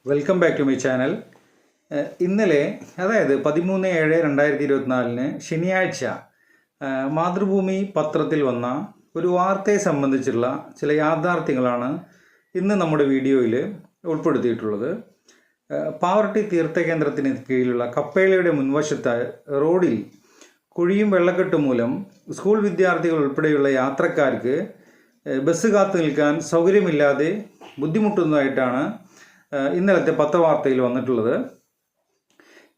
Welcome back to my channel. ഇന്നലെ അതായത് 13/7/2024 ശനിയാഴ്ച മാതൃഭൂമി പത്രത്തിൽ വന്ന ഒരു വാർത്തയെ സംബന്ധിച്ചുള്ള ചില യാഥാർത്ഥ്യങ്ങളാണ് ഇന്ന് നമ്മുടെ വീഡിയോയിൽ ഉൾപ്പെടുത്തിയിട്ടുള്ളത്. പാവർട്ടി തീർത്ഥകേന്ദ്രത്തിന് കീഴിലുള്ള കപ്പേളയുടെ മുൻവശത്ത് റോഡിൽ കുഴിയും വെള്ളക്കെട്ടും മൂലം സ്കൂൾ വിദ്യാർത്ഥികൾ ഉൾപ്പെടെയുള്ള യാത്രക്കാർക്ക് ബസ് കാത്തു നിൽക്കാൻ സൗകര്യമില്ലാതെ ബുദ്ധിമുട്ടുന്നതായിട്ടാണ് ഇന്നലത്തെ പത്രവാർത്തയിൽ വന്നിട്ടുള്ളത്.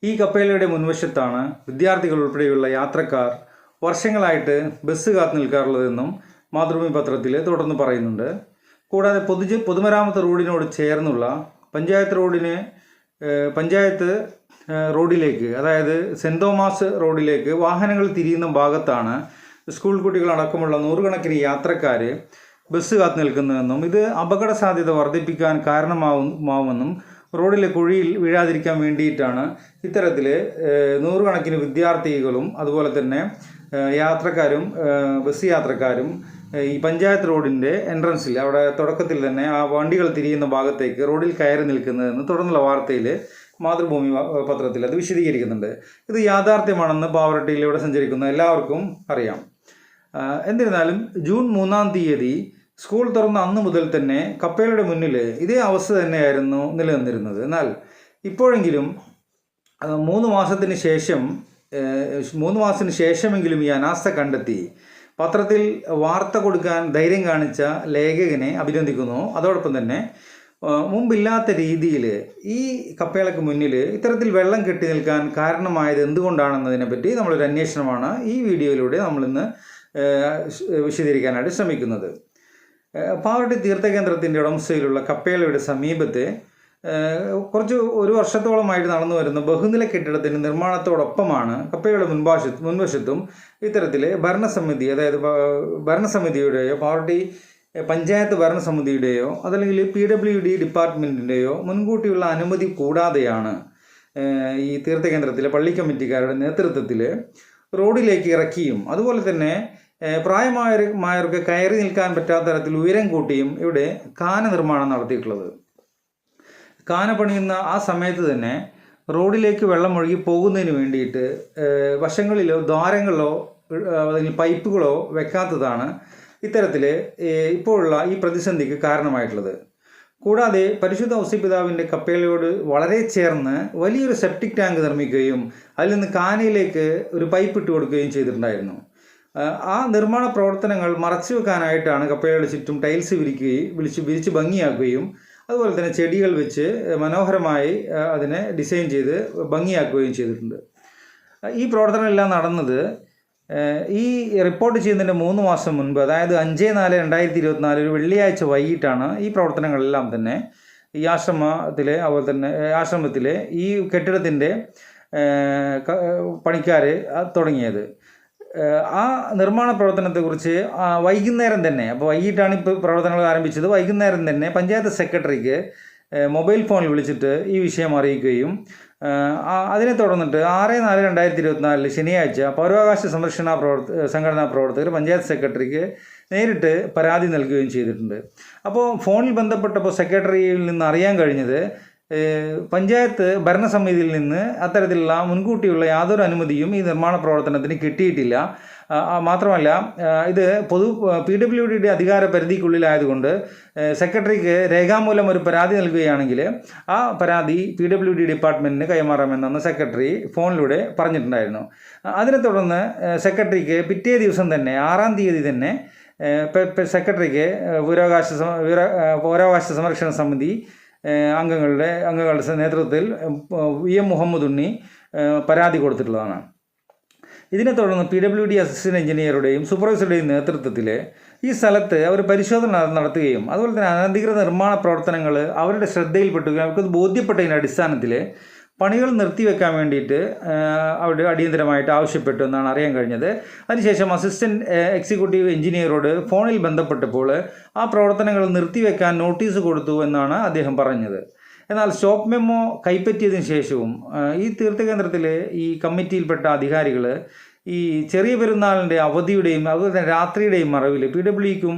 ഈ കപ്പേളയുടെ മുൻവശത്താണ് വിദ്യാർത്ഥികൾ ഉൾപ്പെടെയുള്ള യാത്രക്കാർ വർഷങ്ങളായിട്ട് ബസ് കാത്തു നിൽക്കാറുള്ളതെന്നും മാതൃഭൂമി പത്രത്തിൽ തുടർന്ന് പറയുന്നുണ്ട്. കൂടാതെ പൊതുമരാമത്ത് റോഡിനോട് ചേർന്നുള്ള പഞ്ചായത്ത് റോഡിലേക്ക്, അതായത് സെൻറ് തോമസ് റോഡിലേക്ക് വാഹനങ്ങൾ തിരിയുന്ന ഭാഗത്താണ് സ്കൂൾ കുട്ടികളടക്കമുള്ള നൂറുകണക്കിന് യാത്രക്കാർ ബസ് കാത്തു നിൽക്കുന്നതെന്നും ഇത് അപകട സാധ്യത വർദ്ധിപ്പിക്കാൻ കാരണമാവുമെന്നും റോഡിലെ കുഴിയിൽ വീഴാതിരിക്കാൻ വേണ്ടിയിട്ടാണ് ഇത്തരത്തിൽ നൂറുകണക്കിന് വിദ്യാർത്ഥികളും അതുപോലെ തന്നെ യാത്രക്കാരും ബസ് യാത്രക്കാരും ഈ പഞ്ചായത്ത് റോഡിൻ്റെ എൻട്രൻസിൽ അവിടെ തുടക്കത്തിൽ തന്നെ ആ വണ്ടികൾ തിരിയുന്ന ഭാഗത്തേക്ക് റോഡിൽ കയറി നിൽക്കുന്നതെന്ന് തുടർന്നുള്ള വാർത്തയിൽ മാതൃഭൂമി പത്രത്തിൽ അത് വിശദീകരിക്കുന്നുണ്ട്. ഇത് യാഥാർത്ഥ്യമാണെന്ന് പാവറട്ടിയിലൂടെ സഞ്ചരിക്കുന്ന എല്ലാവർക്കും അറിയാം. എന്നിരുന്നാലും ജൂൺ 3-ാം തീയതി സ്കൂൾ തുറന്ന അന്ന് മുതൽ തന്നെ കപ്പേളയുടെ മുന്നിൽ ഇതേ അവസ്ഥ തന്നെയായിരുന്നു നിലനിന്നിരുന്നത്. എന്നാൽ ഇപ്പോഴെങ്കിലും 3 മാസത്തിന് ശേഷമെങ്കിലും ഈ അനാസ്ഥ കണ്ടെത്തി പത്രത്തിൽ വാർത്ത കൊടുക്കാൻ ധൈര്യം കാണിച്ച ലേഖകനെ അഭിനന്ദിക്കുന്നു. അതോടൊപ്പം തന്നെ മുമ്പില്ലാത്ത രീതിയിൽ ഈ കപ്പേളയ്ക്ക് മുന്നിൽ ഇത്തരത്തിൽ വെള്ളം കെട്ടി നിൽക്കാൻ കാരണമായത് എന്തുകൊണ്ടാണെന്നതിനെപ്പറ്റി നമ്മളൊരു അന്വേഷണമാണ് ഈ വീഡിയോയിലൂടെ നമ്മളിന്ന് വിശദീകരിക്കാനായിട്ട് ശ്രമിക്കുന്നത്. പാവർട്ടി തീർത്ഥകേന്ദ്രത്തിൻ്റെ ഉടമസ്ഥയിലുള്ള കപ്പേളയുടെ സമീപത്തെ ഒരു വർഷത്തോളമായിട്ട് നടന്നു വരുന്ന ബഹുനില കെട്ടിടത്തിൻ്റെ നിർമ്മാണത്തോടൊപ്പമാണ് കപ്പേളയുടെ മുൻവശത്തും ഇത്തരത്തിൽ ഭരണസമിതി, അതായത് ഭരണസമിതിയുടെയോ പാവർട്ടി പഞ്ചായത്ത് ഭരണസമിതിയുടെയോ അതല്ലെങ്കിൽ PWD ഡിപ്പാർട്ട്മെൻറ്റിൻ്റെയോ മുൻകൂട്ടിയുള്ള അനുമതി കൂടാതെയാണ് ഈ തീർത്ഥകേന്ദ്രത്തിലെ പള്ളി കമ്മിറ്റിക്കാരുടെ നേതൃത്വത്തിൽ റോഡിലേക്ക് ഇറക്കിയും അതുപോലെ തന്നെ പ്രായമായവർക്ക് കയറി നിൽക്കാൻ പറ്റാത്ത തരത്തിൽ ഉയരം കൂട്ടിയും ഇവിടെ കാന നിർമ്മാണം നടത്തിയിട്ടുള്ളത്. കാന പണിയുന്ന ആ സമയത്ത് തന്നെ റോഡിലേക്ക് വെള്ളം ഒഴുകി പോകുന്നതിന് വേണ്ടിയിട്ട് വശങ്ങളിലോ ദ്വാരങ്ങളോ അല്ലെങ്കിൽ പൈപ്പുകളോ വെക്കാത്തതാണ് ഇത്തരത്തിൽ ഇപ്പോഴുള്ള ഈ പ്രതിസന്ധിക്ക് കാരണമായിട്ടുള്ളത്. കൂടാതെ പരിശുദ്ധ ഔസേപ്പിതാവിൻ്റെ കപ്പേളയോട് വളരെ ചേർന്ന് വലിയൊരു സെപ്റ്റിക് ടാങ്ക് നിർമ്മിക്കുകയും അതിൽ നിന്ന് കാനയിലേക്ക് ഒരു പൈപ്പ് ഇട്ട് കൊടുക്കുകയും ചെയ്തിട്ടുണ്ടായിരുന്നു. ആ നിർമ്മാണ പ്രവർത്തനങ്ങൾ മറച്ചു വെക്കാനായിട്ടാണ് കപ്പേളയുടെ ചുറ്റും ടൈൽസ് വിരിച്ച് ഭംഗിയാക്കുകയും അതുപോലെ തന്നെ ചെടികൾ വെച്ച് മനോഹരമായി അതിനെ ഡിസൈൻ ചെയ്ത് ഭംഗിയാക്കുകയും ചെയ്തിട്ടുണ്ട്. ഈ പ്രവർത്തനമെല്ലാം നടന്നത് ഈ റിപ്പോർട്ട് ചെയ്യുന്നതിൻ്റെ 3 മാസം മുൻപ്, അതായത് 5/4/2024 ഒരു വെള്ളിയാഴ്ച വൈകിട്ടാണ് ഈ പ്രവർത്തനങ്ങളെല്ലാം തന്നെ ഈ ആശ്രമത്തിലെ ഈ കെട്ടിടത്തിൻ്റെ പണിക്കാർ തുടങ്ങിയത്. ആ നിർമ്മാണ പ്രവർത്തനത്തെക്കുറിച്ച് വൈകുന്നേരം തന്നെ, അപ്പോൾ വൈകിട്ടാണ് ഇപ്പോൾ പ്രവർത്തനങ്ങൾ ആരംഭിച്ചത്, വൈകുന്നേരം തന്നെ പഞ്ചായത്ത് സെക്രട്ടറിക്ക് മൊബൈൽ ഫോണിൽ വിളിച്ചിട്ട് ഈ വിഷയം അറിയിക്കുകയും അതിനെ തുടർന്നിട്ട് 6/4/2024 ശനിയാഴ്ച പൗരാവകാശ സംഘടനാ പ്രവർത്തകർ പഞ്ചായത്ത് സെക്രട്ടറിക്ക് നേരിട്ട് പരാതി നൽകുകയും ചെയ്തിട്ടുണ്ട്. അപ്പോൾ ഫോണിൽ ബന്ധപ്പെട്ടപ്പോൾ സെക്രട്ടറിയിൽ നിന്ന് അറിയാൻ കഴിഞ്ഞത് പഞ്ചായത്ത് ഭരണസമിതിയിൽ നിന്ന് അത്തരത്തിലുള്ള മുൻകൂട്ടിയുള്ള യാതൊരു അനുമതിയും ഈ നിർമ്മാണ പ്രവർത്തനത്തിന് കിട്ടിയിട്ടില്ല. മാത്രമല്ല ഇത് PWDയുടെ അധികാര പരിധിക്കുള്ളിലായതുകൊണ്ട് സെക്രട്ടറിക്ക് രേഖാമൂലം ഒരു പരാതി നൽകുകയാണെങ്കിൽ ആ പരാതി PWD ഡിപ്പാർട്ട്മെൻറ്റിന് കൈമാറാമെന്നാണ് സെക്രട്ടറി ഫോണിലൂടെ പറഞ്ഞിട്ടുണ്ടായിരുന്നു. അതിനെ തുടർന്ന് സെക്രട്ടറിക്ക് പിറ്റേ ദിവസം തന്നെ 6-ാം തീയതി തന്നെ സെക്രട്ടറിക്ക് പൗരാവകാശ സംരക്ഷണ സമിതി അംഗങ്ങളുടെ നേതൃത്വത്തിൽ VM മുഹമ്മദ് ഉണ്ണി പരാതി കൊടുത്തിട്ടുള്ളതാണ്. ഇതിനെ തുടർന്ന് PWD അസിസ്റ്റന്റ് എഞ്ചിനീയറുടെയും സൂപ്പർവൈസറുടെയും നേതൃത്വത്തിൽ ഈ സ്ഥലത്ത് അവർ പരിശോധന നടത്തുകയും അതുപോലെ തന്നെ അനധികൃത നിർമ്മാണ പ്രവർത്തനങ്ങൾ അവരുടെ ശ്രദ്ധയിൽപ്പെട്ടുകയും അവർക്കത് ബോധ്യപ്പെട്ടതിൻ്റെ അടിസ്ഥാനത്തിൽ പണികൾ നിർത്തിവെക്കാൻ വേണ്ടിയിട്ട് അവിടെ അടിയന്തരമായിട്ട് ആവശ്യപ്പെട്ടു എന്നാണ് അറിയാൻ കഴിഞ്ഞത്. അതിനുശേഷം അസിസ്റ്റൻറ്റ് എക്സിക്യൂട്ടീവ് എഞ്ചിനീയറോട് ഫോണിൽ ബന്ധപ്പെട്ടപ്പോൾ ആ പ്രവർത്തനങ്ങൾ നിർത്തിവെക്കാൻ നോട്ടീസ് കൊടുത്തു എന്നാണ് അദ്ദേഹം പറഞ്ഞത്. എന്നാൽ സ്റ്റോപ്പ് മെമ്മോ കൈപ്പറ്റിയതിന് ശേഷവും ഈ തീർത്ഥകേന്ദ്രത്തിലെ ഈ കമ്മിറ്റിയിൽപ്പെട്ട അധികാരികൾ ഈ ചെറിയ പെരുന്നാളിൻ്റെ അവധിയുടെയും അതുപോലെ തന്നെ രാത്രിയുടെയും മറവിൽ PWDക്കും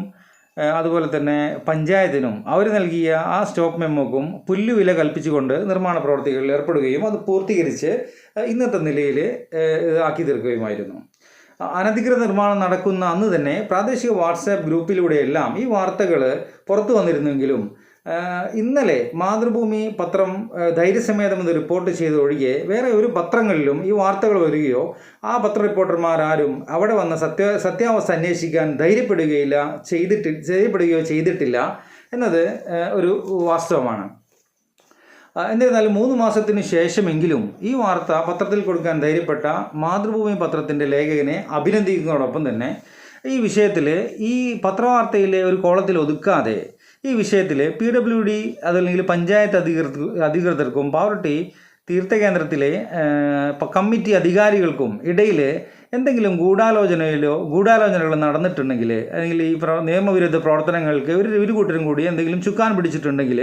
അതുപോലെ തന്നെ പഞ്ചായത്തിനും അവർ നൽകിയ ആ സ്റ്റോപ്പ് മെമ്മോക്കും പുല്ലുവില കൽപ്പിച്ചുകൊണ്ട് നിർമ്മാണ പ്രവർത്തികളിൽ ഏർപ്പെടുകയും അത് പൂർത്തീകരിച്ച് ഇന്നത്തെ നിലയിൽ ആക്കി തീർക്കുകയുമായിരുന്നു. അനധികൃത നിർമ്മാണം നടക്കുന്ന അന്ന് തന്നെ പ്രാദേശിക വാട്സാപ്പ് ഗ്രൂപ്പിലൂടെയെല്ലാം ഈ വാർത്തകൾ പുറത്തു വന്നിരുന്നെങ്കിലും ഇന്നലെ മാതൃഭൂമി പത്രം ധൈര്യസമേതം ഇത് റിപ്പോർട്ട് ചെയ്തൊഴികെ വേറെ ഒരു പത്രങ്ങളിലും ഈ വാർത്തകൾ വരികയോ ആ പത്ര റിപ്പോർട്ടർമാരാരും അവിടെ വന്ന സത്യാവസ്ഥ അന്വേഷിക്കാൻ ധൈര്യപ്പെടുകയോ ചെയ്തിട്ടില്ല എന്നത് ഒരു വാസ്തവമാണ്. എന്നിരുന്നാലും 3 മാസത്തിന് ശേഷമെങ്കിലും ഈ വാർത്ത പത്രത്തിൽ കൊടുക്കാൻ ധൈര്യപ്പെട്ട മാതൃഭൂമി പത്രത്തിൻ്റെ ലേഖകനെ അഭിനന്ദിക്കുന്നതോടൊപ്പം തന്നെ ഈ വിഷയത്തിൽ ഈ പത്രവാർത്തയിലെ ഒരു കോളത്തിൽ ഒതുക്കാതെ ഈ വിഷയത്തിൽ PWD അതല്ലെങ്കിൽ പഞ്ചായത്ത് അധികൃതർക്കും പാവറട്ടി തീർത്ഥകേന്ദ്രത്തിലെ കമ്മിറ്റി അധികാരികൾക്കും ഇടയിൽ എന്തെങ്കിലും ഗൂഢാലോചനകൾ നടന്നിട്ടുണ്ടെങ്കിൽ അല്ലെങ്കിൽ ഈ നിയമവിരുദ്ധ പ്രവർത്തനങ്ങൾക്ക് ഒരു കൂട്ടരും കൂടി എന്തെങ്കിലും ചുക്കാൻ പിടിച്ചിട്ടുണ്ടെങ്കിൽ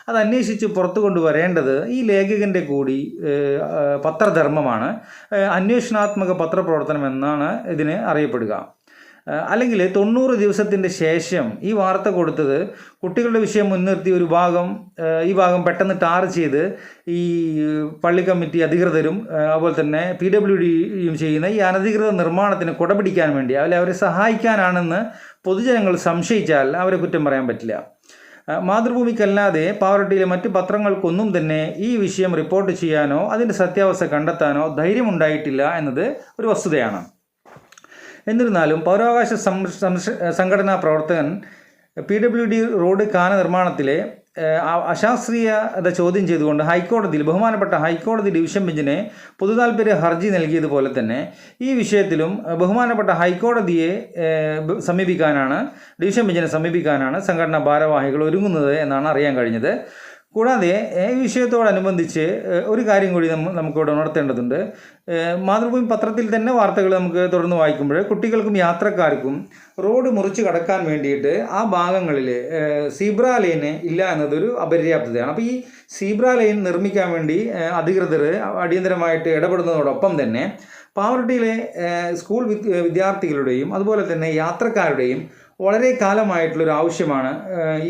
അത് അന്വേഷിച്ച് പുറത്തു കൊണ്ടുവരേണ്ടത് ഈ ലേഖകൻ്റെ കൂടി പത്രധർമ്മമാണ്. അന്വേഷണാത്മക പത്രപ്രവർത്തനം എന്നാണ് ഇതിന് അറിയപ്പെടുക. അല്ലെങ്കിൽ 90 ദിവസത്തിൻ്റെ ശേഷം ഈ വാർത്ത കൊടുത്തത് കുട്ടികളുടെ വിഷയം മുൻനിർത്തി ഈ ഭാഗം പെട്ടെന്ന് ടാർ ചെയ്ത് ഈ പള്ളി കമ്മിറ്റി അധികൃതരും അതുപോലെ തന്നെ PWDയും ചെയ്യുന്ന ഈ അനധികൃത നിർമ്മാണത്തിന് കുടപിടിക്കാൻ വേണ്ടി അവരെ സഹായിക്കാനാണെന്ന് പൊതുജനങ്ങൾ സംശയിച്ചാൽ അവരെ കുറ്റം പറയാൻ പറ്റില്ല. മാതൃഭൂമിക്കല്ലാതെ പാവറട്ടിയിലെ മറ്റ് പത്രങ്ങൾക്കൊന്നും തന്നെ ഈ വിഷയം റിപ്പോർട്ട് ചെയ്യാനോ അതിൻ്റെ സത്യാവസ്ഥ കണ്ടെത്താനോ ധൈര്യമുണ്ടായിട്ടില്ല എന്നത് ഒരു വസ്തുതയാണ്. എന്നിരുന്നാലും പൗരാവകാശ സംഘടനാ പ്രവർത്തകൻ PWD റോഡ് കാന നിർമ്മാണത്തിലെ അശാസ്ത്രീയത ചോദ്യം ചെയ്തുകൊണ്ട് ബഹുമാനപ്പെട്ട ഹൈക്കോടതി ഡിവിഷൻ ബെഞ്ചിനെ പൊതുതാൽപര്യ ഹർജി നൽകിയതുപോലെ തന്നെ ഈ വിഷയത്തിലും ബഹുമാനപ്പെട്ട ഹൈക്കോടതിയെ ഡിവിഷൻ ബെഞ്ചിനെ സമീപിക്കാനാണ് സംഘടനാ ഭാരവാഹികൾ ഒരുങ്ങുന്നത് എന്നാണ് അറിയാൻ കഴിഞ്ഞത്. കൂടാതെ ഈ വിഷയത്തോടനുബന്ധിച്ച് ഒരു കാര്യം കൂടി നമുക്കിവിടെ ഉണർത്തേണ്ടതുണ്ട്. മാതൃഭൂമി പത്രത്തിൽ തന്നെ വാർത്തകൾ നമുക്ക് തുടർന്ന് വായിക്കുമ്പോൾ കുട്ടികൾക്കും യാത്രക്കാർക്കും റോഡ് മുറിച്ച് കടക്കാൻ വേണ്ടിയിട്ട് ആ ഭാഗങ്ങളിൽ സീബ്ര ലൈന് ഇല്ല എന്നതൊരു അപര്യാപ്തതയാണ്. അപ്പോൾ ഈ സീബ്ര ലൈൻ നിർമ്മിക്കാൻ വേണ്ടി അധികൃതർ അടിയന്തരമായിട്ട് ഇടപെടുന്നതോടൊപ്പം തന്നെ പാവറട്ടിയിലെ സ്കൂൾ വിദ്യാർത്ഥികളുടെയും അതുപോലെ തന്നെ യാത്രക്കാരുടെയും വളരെ കാലമായിട്ടുള്ളൊരു ആവശ്യമാണ്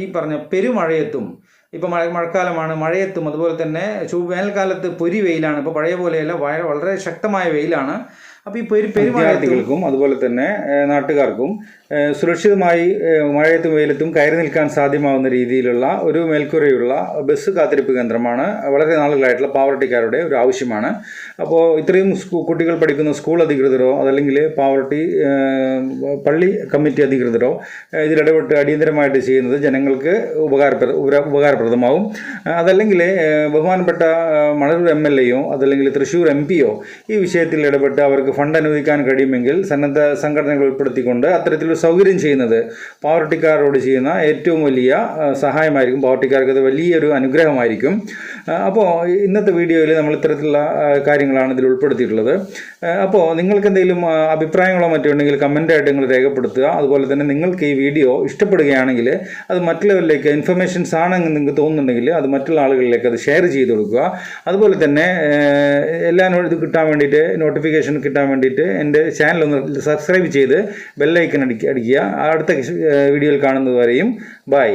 ഈ പറഞ്ഞ പെരുമഴയത്തും ഇപ്പോൾ മഴക്കാലമാണ്, മഴയത്തും അതുപോലെ തന്നെ വേനൽക്കാലത്ത് പൊരി വെയിലാണ്. ഇപ്പോൾ പഴയ പോലെയല്ല, വളരെ ശക്തമായ വെയിലാണ്. അപ്പോൾ ഈ പെരുമഴകൾക്കും അതുപോലെ തന്നെ നാട്ടുകാർക്കും സുരക്ഷിതമായി മഴയത്തും വെയിലത്തും കയറി നിൽക്കാൻ സാധ്യമാവുന്ന രീതിയിലുള്ള ഒരു മേൽക്കൂരയുള്ള ബസ് കാത്തിരിപ്പ് കേന്ദ്രമാണ് വളരെ നാളുകളായിട്ടുള്ള പാവറട്ടിക്കാരുടെ ഒരു ആവശ്യമാണ്. അപ്പോൾ ഇത്രയും കുട്ടികൾ പഠിക്കുന്ന സ്കൂൾ അധികൃതരോ അതല്ലെങ്കിൽ പാവറട്ടി പള്ളി കമ്മിറ്റി അധികൃതരോ ഇതിലിടപെട്ട് അടിയന്തരമായിട്ട് ചെയ്യുന്നത് ജനങ്ങൾക്ക് ഉപകാരപ്രദമാവും. അതല്ലെങ്കിൽ ബഹുമാനപ്പെട്ട മണലൂർ MLAയോ അതല്ലെങ്കിൽ തൃശ്ശൂർ MPയോ ഈ വിഷയത്തിൽ ഇടപെട്ട് അവർക്ക് ഫണ്ട് അനുവദിക്കാൻ കഴിയുമെങ്കിൽ സന്നദ്ധ സംഘടനകൾ ഉൾപ്പെടുത്തിക്കൊണ്ട് അത്തരത്തിലൊരു സൗകര്യം ചെയ്യുന്നത് പാവറട്ടിക്കാരോട് ചെയ്യുന്ന ഏറ്റവും വലിയ സഹായമായിരിക്കും. പാവറട്ടിക്കാർക്ക് അത് വലിയൊരു അനുഗ്രഹമായിരിക്കും. അപ്പോൾ ഇന്നത്തെ വീഡിയോയിൽ നമ്മൾ ഇത്തരത്തിലുള്ള കാര്യങ്ങളാണ് ഇതിൽ ഉൾപ്പെടുത്തിയിട്ടുള്ളത്. അപ്പോൾ നിങ്ങൾക്ക് എന്തെങ്കിലും അഭിപ്രായങ്ങളോ മറ്റോ ഉണ്ടെങ്കിൽ കമൻ്റായിട്ട് നിങ്ങൾ രേഖപ്പെടുത്തുക. അതുപോലെ തന്നെ നിങ്ങൾക്ക് ഈ വീഡിയോ ഇഷ്ടപ്പെടുകയാണെങ്കിൽ അത് മറ്റുള്ളവരിലേക്ക് ഇൻഫർമേഷൻസ് ആണെന്ന് നിങ്ങൾക്ക് തോന്നുന്നുണ്ടെങ്കിൽ അത് മറ്റുള്ള ആളുകളിലേക്ക് അത് ഷെയർ ചെയ്ത് കൊടുക്കുക. അതുപോലെ തന്നെ എല്ലാം ഇത് കിട്ടാൻ വേണ്ടിയിട്ട് നോട്ടിഫിക്കേഷൻ കിട്ടാൻ വേണ്ടിയിട്ട് എൻ്റെ ചാനൽ ഒന്ന് സബ്സ്ക്രൈബ് ചെയ്ത് ബെല്ലൈക്കൺ അടിക്കുക. അടുത്ത വീഡിയോയിൽ കാണുന്നത് വരെയും ബൈ.